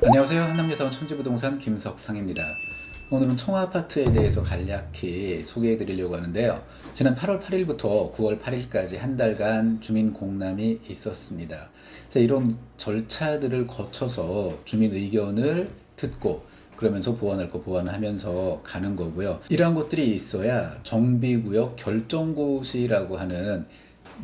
안녕하세요. 한남여사원 천지부동산 김석상입니다. 오늘은 청아아파트에 대해서 간략히 소개해 드리려고 하는데요. 지난 8월 8일부터 9월 8일까지 한 달간 주민 공람이 있었습니다. 자, 이런 절차들을 거쳐서 주민 의견을 듣고 그러면서 보완할 거 보완하면서 가는 거고요. 이러한 것들이 있어야 정비구역 결정고시라고 하는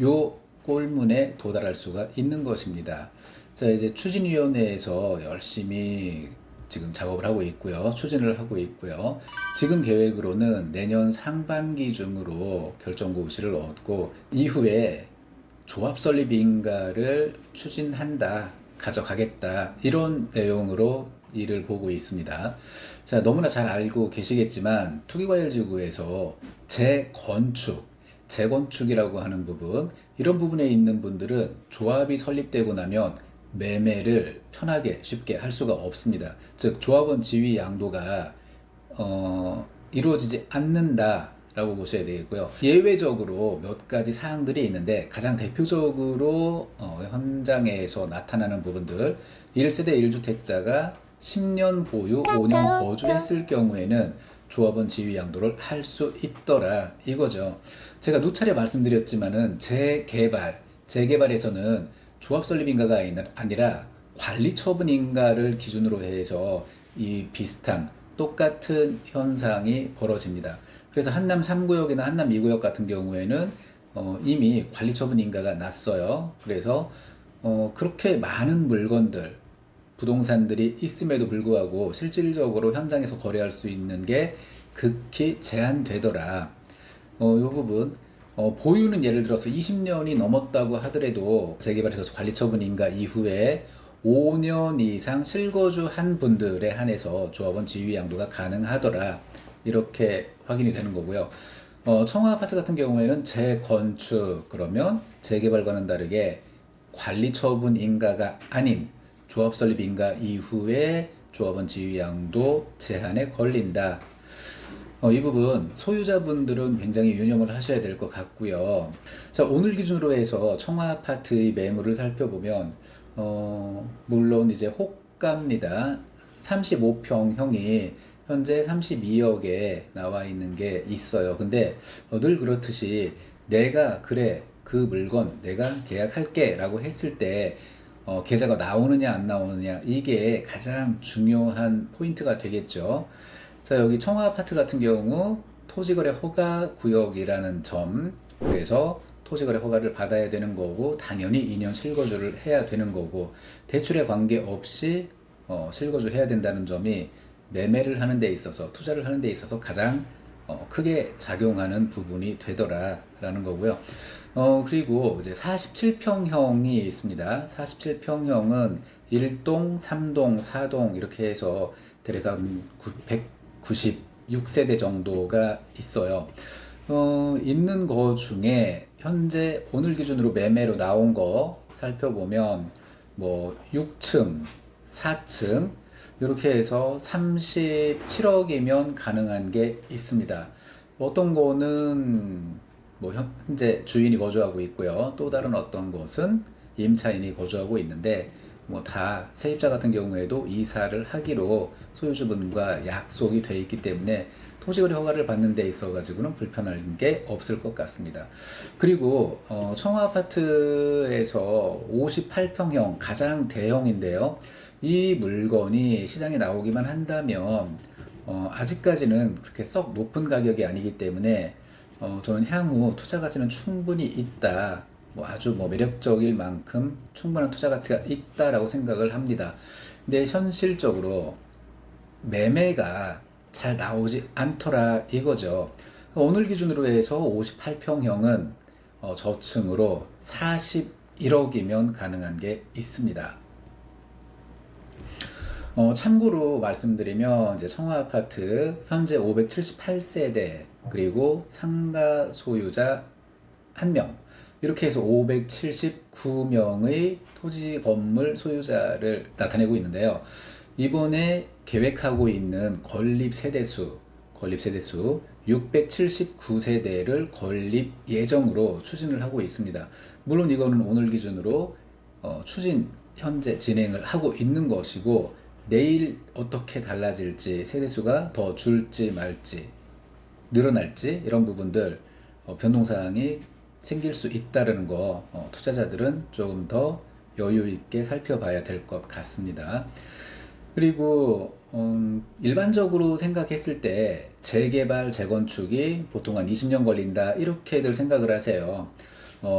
요 골문에 도달할 수가 있는 것입니다. 자, 이제 추진위원회에서 열심히 지금 작업을 하고 있고요. 추진을 하고 있고요. 지금 계획으로는 내년 상반기 중으로 결정고시를 얻고 이후에 조합 설립 인가를 추진한다, 가져가겠다, 이런 내용으로 일을 보고 있습니다. 자, 너무나 잘 알고 계시겠지만 투기과열지구에서 재건축이라고 하는 부분, 이런 부분에 있는 분들은 조합이 설립되고 나면 매매를 편하게 쉽게 할 수가 없습니다. 즉 조합원 지위 양도가 이루어지지 않는다라고 보셔야 되겠고요. 예외적으로 몇 가지 사항들이 있는데 가장 대표적으로 현장에서 나타나는 부분들, 1세대 1주택자가 10년 보유, 5년 거주했을 경우에는 조합원 지위 양도를 할 수 있더라, 이거죠. 제가 누차례 말씀드렸지만은 재개발에서는 조합 설립 인가가 아니라 관리 처분 인가를 기준으로 해서 이 비슷한 똑같은 현상이 벌어집니다. 그래서 한남 3구역이나 한남 2구역 같은 경우에는 이미 관리 처분 인가가 났어요. 그래서 그렇게 많은 물건들, 부동산들이 있음에도 불구하고 실질적으로 현장에서 거래할 수 있는 게 극히 제한되더라. 이 부분, 보유는 예를 들어서 20년이 넘었다고 하더라도 재개발해서 관리처분 인가 이후에 5년 이상 실거주한 분들에 한해서 조합원 지위 양도가 가능하더라, 이렇게 확인이 되는 거고요. 청아아파트 같은 경우에는 재건축, 그러면 재개발과는 다르게 관리처분 인가가 아닌 조합 설립 인가 이후에 조합원 지위 양도 제한에 걸린다. 이 부분 소유자분들은 굉장히 유념을 하셔야 될 것 같고요. 자, 오늘 기준으로 해서 청아아파트의 매물을 살펴보면 물론 이제 호가입니다. 35평형이 현재 32억에 나와 있는 게 있어요. 근데 늘 그렇듯이 내가 그 물건 내가 계약할게 라고 했을 때 계좌가 나오느냐 안 나오느냐, 이게 가장 중요한 포인트가 되겠죠. 자, 여기 청아아파트 같은 경우 토지거래 허가 구역이라는 점, 그래서 토지거래 허가를 받아야 되는 거고 당연히 2년 실거주를 해야 되는 거고 대출에 관계없이 실거주 해야 된다는 점이 매매를 하는 데 있어서, 투자를 하는 데 있어서 가장 크게 작용하는 부분이 되더라라는 거고요. 그리고 이제 47평형이 있습니다. 47평형은 1동, 3동, 4동 이렇게 해서 대략 한 196세대 정도가 있어요. 있는 거 중에 현재 오늘 기준으로 매매로 나온 거 살펴보면 뭐 6층, 4층 이렇게 해서 37억이면 가능한 게 있습니다. 어떤 거는 뭐 현재 주인이 거주하고 있고요. 또 다른 어떤 것은 임차인이 거주하고 있는데 뭐 다 세입자 같은 경우에도 이사를 하기로 소유주분과 약속이 돼 있기 때문에 토지거래 허가를 받는 데 있어 가지고는 불편한 게 없을 것 같습니다. 그리고 청아아파트에서 58평형 가장 대형인데요. 이 물건이 시장에 나오기만 한다면 아직까지는 그렇게 썩 높은 가격이 아니기 때문에 저는 향후 투자 가치는 충분히 있다, 뭐 아주 매력적일 만큼 충분한 투자 가치가 있다라고 생각을 합니다. 근데 현실적으로 매매가 잘 나오지 않더라, 이거죠. 오늘 기준으로 해서 58평형은 저층으로 41억이면 가능한 게 있습니다. 참고로 말씀드리면 이제 청아아파트 현재 578세대 그리고 상가 소유자 1명, 이렇게 해서 579명의 토지 건물 소유자를 나타내고 있는데요. 이번에 계획하고 있는 건립 세대수 679세대를 건립 예정으로 추진을 하고 있습니다. 물론 이거는 오늘 기준으로 추진 현재 진행을 하고 있는 것이고 내일 어떻게 달라질지, 세대수가 더 줄지 말지, 늘어날지 이런 부분들 변동사항이 생길 수 있다는 거 투자자들은 조금 더 여유 있게 살펴봐야 될 것 같습니다. 그리고 일반적으로 생각했을 때 재개발, 재건축이 보통 한 20년 걸린다 이렇게들 생각을 하세요.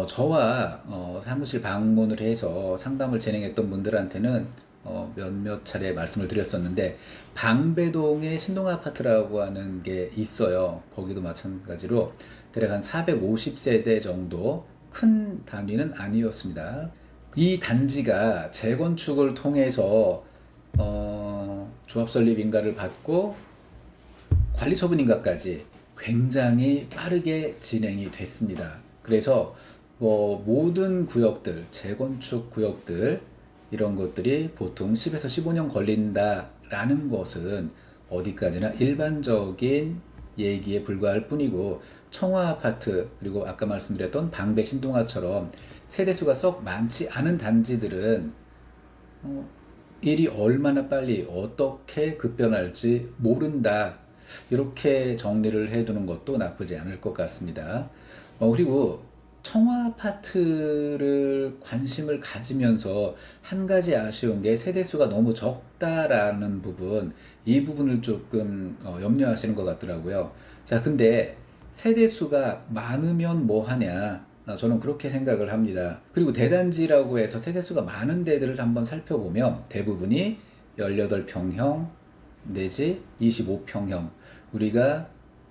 저와 사무실 방문을 해서 상담을 진행했던 분들한테는 몇몇 차례 말씀을 드렸었는데 방배동에 신동아파트라고 하는 게 있어요. 거기도 마찬가지로 대략 한 450세대 정도, 큰 단위는 아니었습니다. 이 단지가 재건축을 통해서 조합설립인가를 받고 관리처분인가까지 굉장히 빠르게 진행이 됐습니다. 그래서 모든 구역들, 재건축 구역들 이런 것들이 보통 10에서 15년 걸린다라는 것은 어디까지나 일반적인 얘기에 불과할 뿐이고, 청화아파트 그리고 아까 말씀드렸던 방배 신동아처럼 세대수가 썩 많지 않은 단지들은 일이 얼마나 빨리 어떻게 급변할지 모른다, 이렇게 정리를 해두는 것도 나쁘지 않을 것 같습니다. 그리고 청아파트를 관심을 가지면서 한 가지 아쉬운 게 세대수가 너무 적다라는 부분, 이 부분을 조금 염려하시는 것 같더라고요. 자, 근데 세대수가 많으면 뭐 하냐? 저는 그렇게 생각을 합니다. 그리고 대단지라고 해서 세대수가 많은 데들을 한번 살펴보면 대부분이 18평형 내지 25평형, 우리가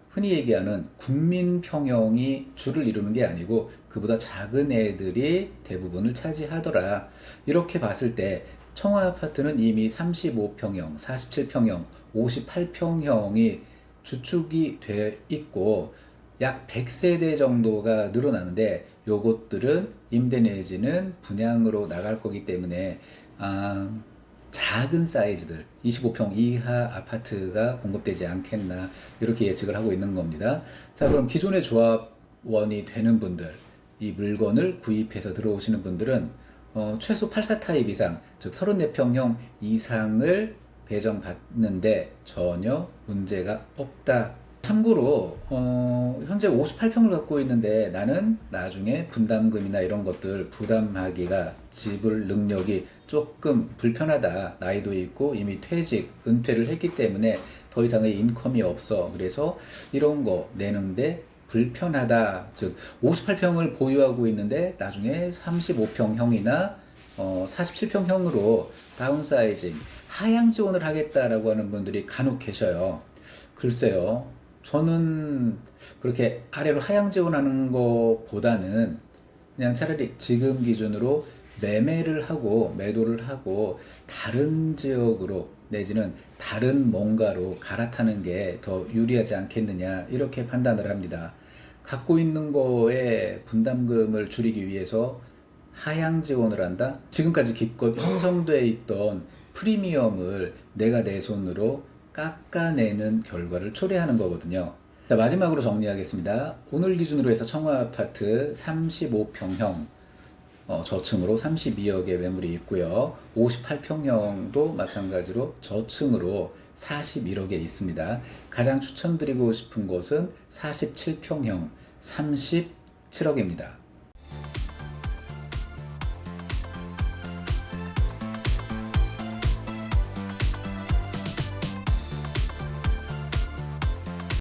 흔히 얘기하는 국민평형이 주를 이루는 게 아니고 그보다 작은 애들이 대부분을 차지하더라. 이렇게 봤을 때 청아아파트는 이미 35평형, 47평형, 58평형이 주축이 돼 있고 약 100세대 정도가 늘어나는데, 요것들은 임대 내지는 분양으로 나갈 거기 때문에 작은 사이즈들 25평 이하 아파트가 공급되지 않겠나, 이렇게 예측을 하고 있는 겁니다. 자, 그럼 기존의 조합원이 되는 분들, 이 물건을 구입해서 들어오시는 분들은 최소 84 타입 이상, 즉 34평형 이상을 배정받는데 전혀 문제가 없다. 참고로 현재 58평을 갖고 있는데 나는 나중에 분담금이나 이런 것들 부담하기가, 지불 능력이 조금 불편하다, 나이도 있고 이미 퇴직, 은퇴를 했기 때문에 더 이상의 인컴이 없어, 그래서 이런 거 내는데 불편하다, 즉 58평을 보유하고 있는데 나중에 35평형이나 47평형으로 다운사이징, 하향 지원을 하겠다라고 하는 분들이 간혹 계셔요. 글쎄요, 저는 그렇게 아래로 하향 지원하는 것보다는 그냥 차라리 지금 기준으로 매매를 하고 매도를 하고 다른 지역으로 내지는 다른 뭔가로 갈아타는 게 더 유리하지 않겠느냐, 이렇게 판단을 합니다. 갖고 있는 거에 분담금을 줄이기 위해서 하향 지원을 한다? 지금까지 기껏 형성되어 있던 프리미엄을 내가 내 손으로 깎아내는 결과를 초래하는 거거든요. 자, 마지막으로 정리하겠습니다. 오늘 기준으로 해서 청아아파트 35평형 저층으로 32억의 매물이 있고요. 58평형도 마찬가지로 저층으로 41억에 있습니다. 가장 추천드리고 싶은 곳은 47평형 37억입니다.